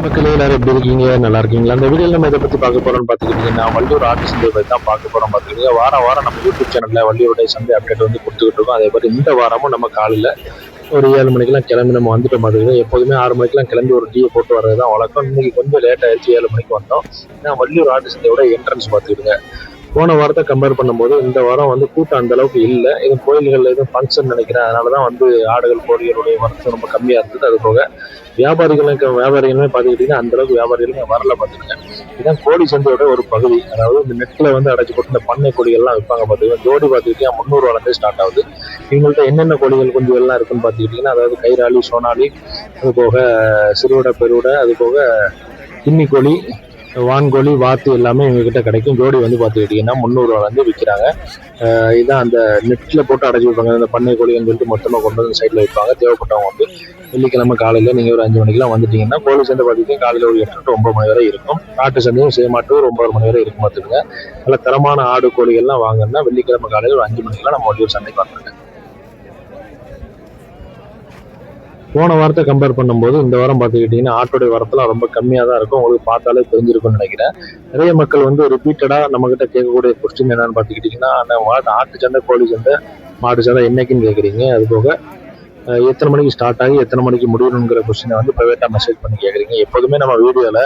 மக்களே எல்லாரும் எப்படி இருக்கீங்க? நல்லா இருக்கீங்களா? அந்த வீடியோல நம்ம இதை பத்தி பார்க்க போறோம்னு பார்த்துக்கிட்டீங்கன்னா, வள்ளியூர் ஆட்டு சந்தை பத்தி தான் பார்க்க போறோம் பார்த்துக்கிட்டீங்க. வாரம் வாரம் நம்ம யூடியூப் சேனல்ல வள்ளியூருடைய சந்தை அப்டேட் வந்து கொடுத்துக்கிட்டு இருக்கோம். அதே மாதிரி இந்த வாரமும் நம்ம காலையில ஒரு 7 மணிக்கெல்லாம் கிளம்பி நம்ம வந்துட்டோம் பார்த்துக்கிட்டீங்க. எப்போதுமே 6 மணிக்கெல்லாம் கிளம்பி ஒரு டீயை போட்டு வர்றது தான் வழக்கம். இன்னைக்கு கொஞ்சம் லேட் ஆயிடுச்சு, 7 மணிக்கு வந்தோம். ஏன்னா வள்ளியூர் ஆட்டு சந்தையோட என்ட்ரன்ஸ் பார்த்துக்கிட்டுங்க. போன வாரத்தை கம்பேர் பண்ணும்போது இந்த வாரம் வந்து கூட்டம் அந்த அளவுக்கு இல்லை. எதுவும் கோயில்கள் எதுவும் ஃபங்க்ஷன் நினைக்கிறேன். அதனாலதான் வந்து ஆடுகள் கோழிகளுடைய வரத்து ரொம்ப கம்மியா இருந்தது. அது போக வியாபாரிகளுமே பார்த்துக்கிட்டீங்கன்னா அந்த அளவுக்கு வியாபாரிகளுமே வரல பார்த்துக்கிட்டேன். இதுதான் கோழி சந்தையோட ஒரு பகுதி. அதாவது இந்த நெட்ல வந்து அடைச்சு போட்டு இந்த பண்ணை கோழிகள்லாம் விற்பாங்க பார்த்துக்கிட்டீங்க. ஜோடி பார்த்துக்கிட்டீங்கன்னா 300 ரூபாயிலிருந்து ஸ்டார்ட் ஆகுது. இவங்கள்ட்ட என்னென்ன கோழிகள் குஞ்சுகள்லாம் இருக்குன்னு பார்த்துக்கிட்டீங்கன்னா, அதாவது கைராளி, சோனாலி, அது போக சிறுவிடை, பெருவிடை, அது போக கின்னி கோழி, வான்கோழி, வாத்து எல்லாமே எங்ககிட்ட கிடைக்கும். ஜோடி வந்து பார்த்துக்கிட்டிங்கன்னா 300 ரூபாயிலேருந்து விற்கிறாங்க. இதான் அந்த நெட்டில் போட்டு அடைச்சி வைப்பாங்க. அந்த பண்ணை கோழின்னு சொல்லிட்டு மொத்தமாக கொண்டு வந்து சைடில் வைப்பாங்க. தேவைப்பட்டவங்க வந்து வெள்ளிக்கிழமை காலையில் நீங்கள் ஒரு 5 மணிக்கெலாம் வந்துட்டீங்கன்னா கோழி சந்தை பார்த்துக்கிட்டீங்கன்னா காலையில் ஒரு 8 to 9 மணி வரை இருக்கும். ஆட்டு சந்தையும் சேமாட்டு ஒரு 9 மணி வரை இருக்கும் பார்த்துக்கங்க. நல்ல தரமான ஆடு கோழிகள்லாம் வாங்கினா வெள்ளிக்கிழமை காலையில் ஒரு 5 மணிக்கெலாம் நம்ம வள்ளியூர் சந்தைக்கு வந்துருங்க. போன வாரத்தை கம்பேர் பண்ணும்போது இந்த வாரம் பார்த்துக்கிட்டிங்கன்னா ஆட்டோடைய வரத்துலாம் ரொம்ப கம்மியாக தான் இருக்கும். உங்களுக்கு பார்த்தாலே தெரிஞ்சிருக்கும்னு நினைக்கிறேன். நிறைய மக்கள் வந்து ரிப்பீட்டடாக நம்மகிட்ட கேட்கக்கூடிய கொஸ்டின் என்னன்னு பார்த்துக்கிட்டிங்கன்னா, ஆட்டு சந்தை, கோழி சந்தை, மாட்டு சந்தை என்னைக்குன்னு கேட்குறீங்க. அது போக எத்தனை மணிக்கு ஸ்டார்ட் ஆகி எத்தனை மணிக்கு முடியணுங்கிற கொஸ்டினை வந்து ப்ரைவேட்டாக மெசேஜ் பண்ணி கேட்குறீங்க. எப்போதுமே நம்ம வீடியோவில்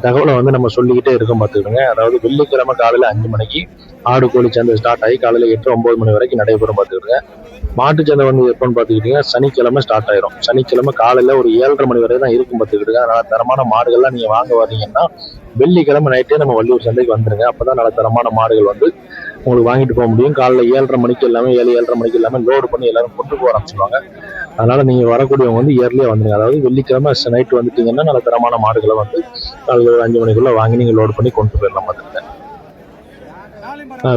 தகவலை வந்து நம்ம சொல்லிக்கிட்டே இருக்கோம் பார்த்துக்கிடுங்க. அதாவது வெள்ளிக்கிழமை காலையில் 5 மணிக்கு ஆடு கோழி சந்தை ஸ்டார்ட் ஆகி காலையில் 8 9 மணி வரைக்கும் நடைபெறும் பார்த்துக்கிடுங்க. மாட்டு சந்தை வந்து எப்போன்னு பார்த்துக்கிட்டீங்கன்னா சனிக்கிழமை ஸ்டார்ட் ஆயிரும். சனிக்கிழமை காலையில் ஒரு 7:30 மணி வரை தான் இருக்கும் பார்த்துக்கிடுங்க. அதனால தரமான மாடுகள்லாம் நீங்கள் வாங்க வரீங்கன்னா வெள்ளிக்கிழமை நைட்டே நம்ம வள்ளியூர் சந்தைக்கு வந்துருங்க. அப்போதான் நல்ல தரமான மாடுகள் வந்து உங்களுக்கு வாங்கிட்டு போக முடியும். காலைல 7:30 மணிக்கு எல்லாமே 7:30 மணிக்கு எல்லாமே லோடு பண்ணி எல்லாரும் கொண்டு போக ஆரம்பிச்சிருவாங்க. அதனால நீங்க வரக்கூடியவங்க வந்து இயர்லியா வந்துருங்க. அதாவது வெள்ளிக்கிழமை நைட்டு வந்துட்டீங்கன்னா நல்ல தரமான மாடுகளை வந்து காலையில் ஒரு 5 மணிக்குள்ள வாங்கி நீங்க லோடு பண்ணி கொண்டு போயிடலாம் பார்த்துருங்க.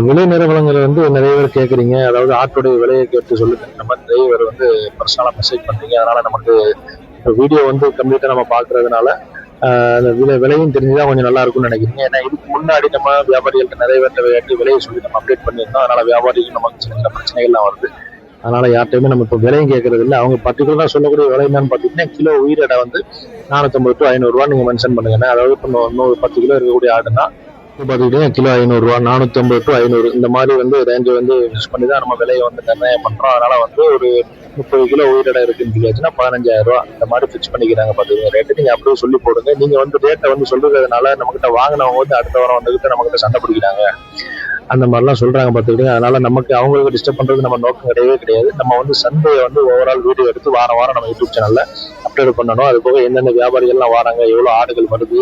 விலை நிறுவனங்கள் வந்து நிறைய பேர் கேட்குறீங்க. அதாவது ஆட்டோடைய விலையை கேட்டு சொல்லுங்க. இந்த மாதிரி நிறைய பேர் வந்து பர்சனலாக மெசேஜ் பண்றீங்க. அதனால நமக்கு வீடியோ வந்து கம்ப்ளீட்டா நம்ம பார்க்கறதுனால அந்த விலையும் தெரிஞ்சுதான் கொஞ்சம் நல்லா இருக்கும்னு நினைக்கிறீங்க. ஏன்னா இதுக்கு முன்னாடி நம்ம வியாபாரிகள்ட்ட நிறைய பேர்ட்ட விலையை சொல்லி நம்ம அப்டேட் பண்ணியிருந்தோம். அதனால வியாபாரிகள் நமக்கு சின்ன சின்ன பிரச்சனைகள்லாம் வருது. அதனால யார்ட்டையுமே நம்ம இப்போ விலையும் கேட்கறது இல்லை. அவங்க பர்டிகுலரா சொல்லக்கூடிய விலை என்னன்னு பார்த்தீங்கன்னா, கிலோ உயிரிடை வந்து 450 to 500 ரூபா நீங்க மென்ஷன் பண்ணுங்க. அதாவது இப்போ 10 கிலோ இருக்கக்கூடிய ஆடுனா பார்த்துக்கிட்டீங்கன்னா கிலோ 500 ரூபா, 450 to 500 இந்த மாதிரி வந்து ரேஞ்சை வந்து யூஸ் பண்ணி தான் நம்ம விலையை வந்து நிர்ணயம் பண்றோம். அதனால வந்து ஒரு 30 கிலோ உயிரிடை இருக்குன்னு சொல்லியாச்சுன்னா 15,000 ரூபா இந்த மாதிரி ஃபிக்ஸ் பண்ணிக்கிறாங்க பார்த்துக்கோங்க. ரேட்டு நீங்க அப்படியே சொல்லி போடுங்க. நீங்க வந்து ரேட்டை வந்து சொல்றதுனால நம்மகிட்ட வாங்கினவங்க வந்து அடுத்த வாரம் வந்துகிட்டு நம்மகிட்ட சண்டை பிடிக்கிறாங்க, அந்த மாதிரிலாம் சொல்றாங்க பார்த்துக்கிட்டு. அதனால நமக்கு அவங்களுக்கு டிஸ்டர்ப் பண்றது நம்ம நோக்கம் கிடையவே கிடையாது. நம்ம வந்து சந்தையை வந்து ஓவரால் வீடியோ எடுத்து வாரம் வாரம் நம்ம யூடியூப் சேனல்ல அப்லோட் பண்ணணும். அது போக எந்தெந்த வியாபாரிகள்லாம் வராங்க, எவ்வளவு ஆடுகள் வருது,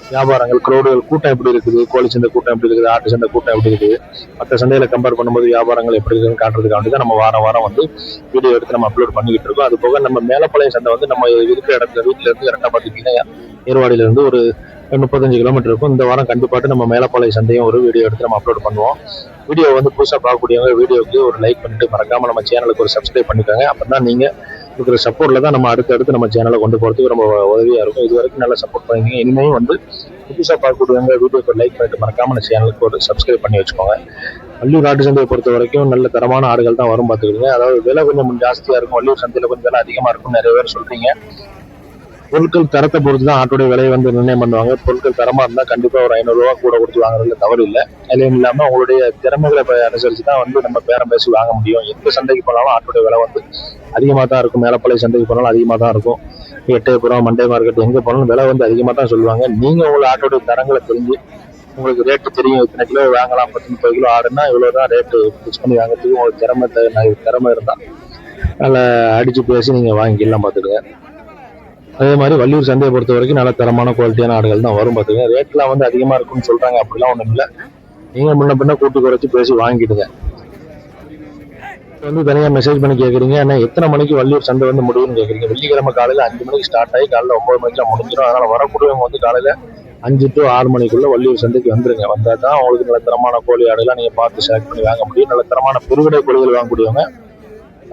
வியாபாரங்கள், க்ரௌடுகள், கூட்டம் எப்படி இருக்குது, கோழி சந்தை கூட்டம் எப்படி இருக்குது, ஆட்டு சந்தை கூட்டம் எப்படி இருக்குது, மற்ற சந்தையில கம்பேர் பண்ணும்போது வியாபாரங்கள் எப்படி இருக்குன்னு காட்டுறதுக்காண்டி தான் நம்ம வாரம் வாரம் வந்து வீடியோ எடுத்து நம்ம அப்லோட் பண்ணிக்கிட்டு இருக்கோம். அது போக நம்ம மேலப்பாளையம் சந்தை வந்து நம்ம இருக்கிற இடத்துல வீட்டுல இருந்து கரெக்டாக பார்த்துக்கிட்டீங்கன்னா ஏர்வாடியில இருந்து ஒரு 35 கிலோமீட்டர் இருக்கும். இந்த வாரம் கண்டிப்பாட்டு நம்ம மேலப்பாளையம் சந்தையும் ஒரு வீடியோ எடுத்து நம்ம அப்லோட் பண்ணுவோம். வீடியோ வந்து புதுசாக பார்க்கக்கூடியவங்க வீடியோக்கு ஒரு லைக் பண்ணிட்டு மறக்காம நம்ம சேனலுக்கு ஒரு சப்ஸ்கிரைப் பண்ணிக்கோங்க. அப்பதான் நீங்க இருக்கிற சப்போர்ட்ல தான் நம்ம அடுத்தடுத்து நம்ம சேனலை கொண்டு போறதுக்கு ரொம்ப உதவியா இருக்கும். இது வரைக்கும் நல்லா சப்போர்ட் பண்ணிருக்கீங்க. இனிமேல் வந்து புதுசாக பார்க்கக்கூடியவங்க வீடியோக்கு ஒரு லைக் பண்ணிட்டு மறக்காம நம்ம சேனலுக்கு ஒரு சப்ஸ்கிரைப் பண்ணி வச்சுக்கோங்க. வள்ளியூர் ஆட்டு சந்தையை பொறுத்த வரைக்கும் நல்ல தரமான ஆடுகள் தான் வரும் பார்த்துக்கிடுங்க. அதாவது விலை கொஞ்சம் ஜாஸ்தியா இருக்கும். வள்ளியூர் சந்தையில கொஞ்சம் விலை அதிகமா இருக்கும்னு நிறைய பேர் சொல்றீங்க. பொருட்கள் தரத்தை பொறுத்து தான் ஆட்டோடைய விலையை வந்து நிர்ணயம் பண்ணுவாங்க. பொருட்கள் தரமா இருந்தா கண்டிப்பா ஒரு 500 ரூபா கூட கொடுத்து வாங்குறதுல தவறு இல்லை. அதுலயும் இல்லாம உங்களுடைய திறமைகளை அனுசரிச்சு தான் வந்து நம்ம பேரம் பேசி வாங்க முடியும். எந்த சந்தைக்கு போனாலும் ஆட்டோடைய விலை வந்து அதிகமாக தான் இருக்கும். மேலப்பாளையம் சந்தைக்கு போனாலும் அதிகமாக தான் இருக்கும். எட்டயபுரம், மண்டே மார்க்கெட் எங்க போனாலும் விலை வந்து அதிகமாக தான் சொல்லுவாங்க. நீங்க உங்களை ஆட்டோடைய தரங்களை தெரிஞ்சு உங்களுக்கு ரேட்டு தெரியும். இத்தனை கிலோ வாங்கலாம், 10-30 கிலோ ஆடுனா இவ்வளவுதான் ரேட்டு ஃபிக்ஸ் பண்ணி வாங்குறதுக்கு உங்களுக்கு திறமை இருந்தா நல்லா அடிச்சு பேசி நீங்க வாங்கிக்கலாம் பார்த்துடுங்க. அதே மாதிரி வள்ளியூர் சந்தையை பொறுத்த வரைக்கும் நல்ல தரமான குவாலிட்டியான ஆடுகள் தான் வரும் பார்த்துங்க. ரேட்லாம் வந்து அதிகமா இருக்குன்னு சொல்றாங்க, அப்படிலாம் ஒண்ணும் இல்லை. நீங்க முன்ன பின்ன கூட்டு குறைச்சி பேசி வாங்கிடுங்க. வந்து தனியா மெசேஜ் பண்ணி கேட்குறீங்க, ஏன்னா எத்தனை மணிக்கு வள்ளியூர் சந்தை வந்து முடியும்னு கேட்குறீங்க. வெள்ளிக்கிழமை காலையில 5 மணிக்கு ஸ்டார்ட் ஆகி காலையில் 9 மணிக்கெல்லாம் முடிஞ்சிடும். அதனால வரக்கூடியவங்க வந்து காலையில 5 to 6 மணிக்குள்ள வள்ளியூர் சந்தைக்கு வந்துருங்க. வந்தா தான் உங்களுக்கு நல்ல தரமான கோழி ஆடுலாம் நீங்க பார்த்து செலக்ட் பண்ணி வாங்க முடியும். நல்ல தரமான பெருவிடை கோழிகள் வாங்கக்கூடியவங்க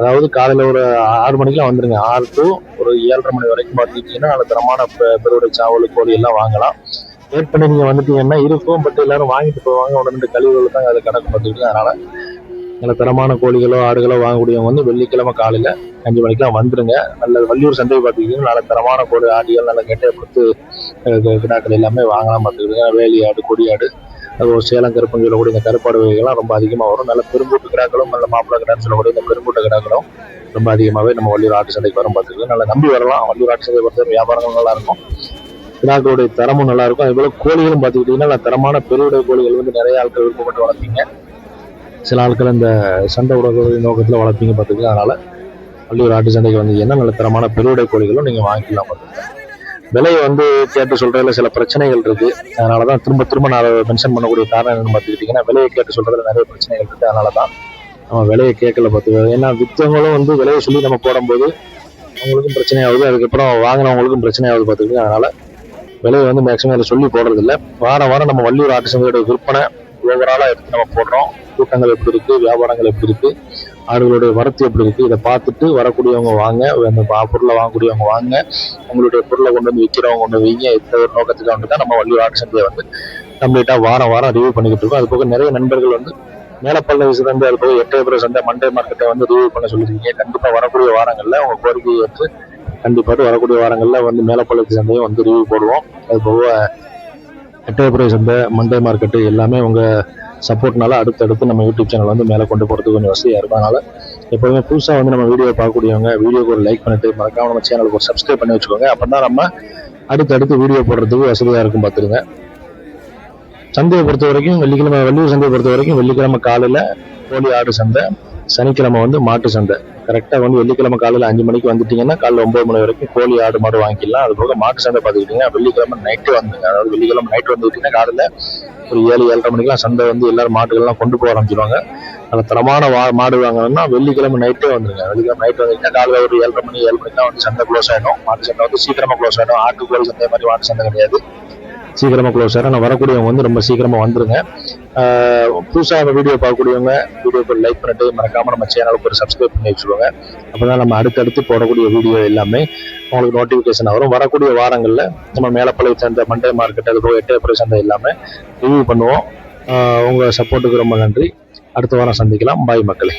அதாவது காலையில ஒரு 6 மணிக்கெல்லாம் வந்துருங்க. 6 to ஒரு 7:30 மணி வரைக்கும் பார்த்துக்கிட்டீங்கன்னா நல்ல தரமான பெருவிடை சாவல் கோழி எல்லாம் வாங்கலாம். வெயிட் பண்ணி நீங்க வந்துட்டீங்கன்னா இருக்கும், பட் எல்லாரும் வாங்கிட்டு போவாங்க. 1-2 கழிவுகள் தான் அது கணக்கு பார்த்துக்கிட்டு. அதனால நல்ல தரமான கோழிகளோ ஆடுகளோ வாங்கக்கூடியவங்க வந்து வெள்ளிக்கிழமை காலையில 5 மணிக்கெல்லாம் வந்துருங்க. நல்ல வள்ளியூர் சந்தை பார்த்துக்கிட்டீங்கன்னா நல்ல தரமான கோழி ஆடுகள் நல்ல கெட்டையை கொடுத்து கிடாக்கள் எல்லாமே வாங்கலாம் பார்த்துக்கிடுங்க. வேலி ஆடு, கொடி ஆடு, அது ஒரு சேலம் கருப்புன்னு சொல்லக்கூடிய இந்த கருப்பாடு வகைகள்லாம் ரொம்ப அதிகமாக வரும். நல்ல பெரும்பூட்டு கிடாக்களும் நல்ல மாப்பிள்ளை கிடான்னு சொல்லக்கூடிய இந்த பெரும்பூட்டு கிடாக்களும் ரொம்ப அதிகமாகவே நம்ம வள்ளியூர் ஆட்டு சந்தைக்கு வரும் பார்த்துக்கிடுங்க. நல்லா நம்பி வரலாம். வள்ளியூர் ஆட்டு சந்தை பொறுத்த வியாபாரங்கள் நல்லா இருக்கும், கிடாக்களுடைய தரமும் நல்லா இருக்கும். அதே போல கோழிகளும் பார்த்துக்கிட்டீங்கன்னா தரமான பெருவிடை கோழிகள் வந்து நிறைய ஆட்கள் விருப்பப்பட்டு வளர்ப்பீங்க. சில ஆட்கள் இந்த சண்டை உடல் நோக்கத்தில் வளர்ப்பீங்க பார்த்துக்கலாம். அதனால வள்ளியூர் ஆட்டு சந்தைக்கு வந்தீங்கன்னா நல்ல தரமான பெருவிடை கோழிகளும் நீங்கள் வாங்கிக்கலாம் பார்த்துக்கலாம். விலையை வந்து கேட்டு சொல்றதுல சில பிரச்சனைகள் இருக்கு. அதனாலதான் திரும்ப திரும்ப நான் மென்ஷன் பண்ணக்கூடிய காரணம் என்னன்னு பார்த்துக்கிட்டீங்கன்னா, விலையை கேட்டு சொல்றதுல நிறைய பிரச்சனைகள் இருக்கு. அதனாலதான் நம்ம விலையை கேட்கல பார்த்துக்க. ஏன்னா வித்தவங்களும் வந்து விலையை சொல்லி நம்ம போடும்போது அவங்களுக்கும் பிரச்சனை ஆகுது, அதுக்கப்புறம் வாங்கினவங்களுக்கும் பிரச்சனை ஆகுது பார்த்துக்கிட்டு. அதனால விலையை வந்து மேக்ஸிமம் அதை சொல்லி போடுறது இல்லை. வாரம் வாரம் நம்ம வள்ளியூர் ஆட்டு சந்தையோட விற்பனை ஓவராலா எடுத்து நம்ம போடுறோம். கூட்டங்கள் எப்படி இருக்கு, வியாபாரங்கள் எப்படி இருக்கு, ஆடுகளுடைய வரத்து எப்படி இருக்கு, இதை பார்த்துட்டு வரக்கூடியவங்க வாங்க, அந்த பொருளை வாங்கக்கூடியவங்க வாங்க, உங்களுடைய பொருளை கொண்டு வந்து விற்கிறவங்க கொண்டு வைங்க. இந்த ஒரு நோக்கத்துக்காக வந்து தான் நம்ம வள்ளியூர் ஆட்டு சந்தையை வந்து கம்ப்ளீட்டா வாரம் வாரம் ரிவ்யூ பண்ணிக்கிட்டு இருக்கோம். அது போக நிறைய நண்பர்கள் வந்து மேலப்பள்ளி சந்தை, அது போக எட்டயபுரம் சந்தை, மண்டே மார்க்கெட்டை வந்து ரிவ்யூ பண்ண சொல்லியிருக்கீங்க. கண்டிப்பா வரக்கூடிய வாரங்கள்ல உங்க கோரிக்கையை ஏற்று கண்டிப்பாக வரக்கூடிய வாரங்கள்ல வந்து மேலப்பள்ளி சந்தையும் வந்து ரிவ்யூ போடுவோம். அது போக எட்டயபுரம் சந்தை, மண்டே மார்க்கெட்டு எல்லாமே உங்க சப்போர்ட்னால அடுத்தடுத்து நம்ம யூடியூப் சேனல் வந்து மேலே கொண்டு போகிறதுக்கு கொஞ்சம் வசதியாக இருக்கும். அதனால எப்போதுமே புதுசாக வந்து நம்ம வீடியோ பார்க்கக்கூடியவங்க வீடியோக்கு ஒரு லைக் பண்ணிட்டு மறக்காம நம்ம சேனலுக்கு ஒரு சப்ஸ்கிரைப் பண்ணி வச்சுக்கோங்க. அப்போ தான் நம்ம அடுத்தடுத்து வீடியோ போடுறதுக்கு வசதியாக இருக்கும் பார்த்துருங்க. சந்தையை பொறுத்த வரைக்கும் வெள்ளிக்கிழமை, வள்ளியூர் சந்தையை பொறுத்த வரைக்கும் வெள்ளிக்கிழமை காலையில் கோழி ஆடு சந்தை, சனிக்கிழமை வந்து மாட்டு சந்தை. கரெக்டாக வந்து வெள்ளிக்கிழமை காலையில் 5 மணிக்கு வந்துட்டீங்கன்னா காலையில் 9 மணி வரைக்கும் கோழி ஆடு மாடு வாங்கிக்கலாம். அது போக மாட்டு சந்தை பார்த்துக்கிட்டீங்கன்னா வெள்ளிக்கிழமை நைட்டு வந்துங்க. அதாவது வெள்ளிக்கிழமை நைட்டு வந்துக்கிட்டீங்கன்னா காலையில் ஒரு 7-7:30 மணிக்கெல்லாம் சந்தை வந்து எல்லாரும் மாட்டுகள்லாம் கொண்டு போக ஆரம்பிச்சிடுவாங்க. அந்த தரமான மாடு வாங்கணும்னா வெள்ளிக்கிழமை நைட்டே வந்துருங்க. வெள்ளிக்கிழமை நைட்டு வந்துட்டீங்கன்னா காலையில் ஒரு 7:30 மணி 7 மணிக்கெல்லாம் வந்து சந்தை க்ளோஸ் ஆகிடும். மாட்டு சந்தை வந்து சீக்கிரமாக க்ளோஸ் ஆகிடும். ஆட்டு கோழி சந்தை மாதிரி மாட்டு சந்தை கிடையாது, சீக்கிரமா க்ளோஸ் ஆகிடும். ஆனால் வரக்கூடியவங்க வந்து ரொம்ப சீக்கிரமா வந்துருங்க. புதுசாக நம்ம வீடியோ பார்க்கக்கூடியவங்க வீடியோக்கு லைக் பண்ணிட்டு மறக்காம நம்ம சேனலுக்கு ஒரு சப்ஸ்கிரைப் பண்ணி வச்சுக்கோங்க. அப்போதான் நம்ம அடுத்தடுத்து போடக்கூடிய வீடியோ எல்லாமே உங்களுக்கு நோட்டிஃபிகேஷன் வரும். வரக்கூடிய வாரங்களில் நம்ம மேலப்பள்ளி சந்தை, மண்டே மார்க்கெட், அது போக எட்டயபுரம் சந்தை எல்லாமே ரிவ்யூ பண்ணுவோம். உங்கள் சப்போர்ட்டுக்கு ரொம்ப நன்றி. அடுத்த வாரம் சந்திக்கலாம். பாய் மக்களே.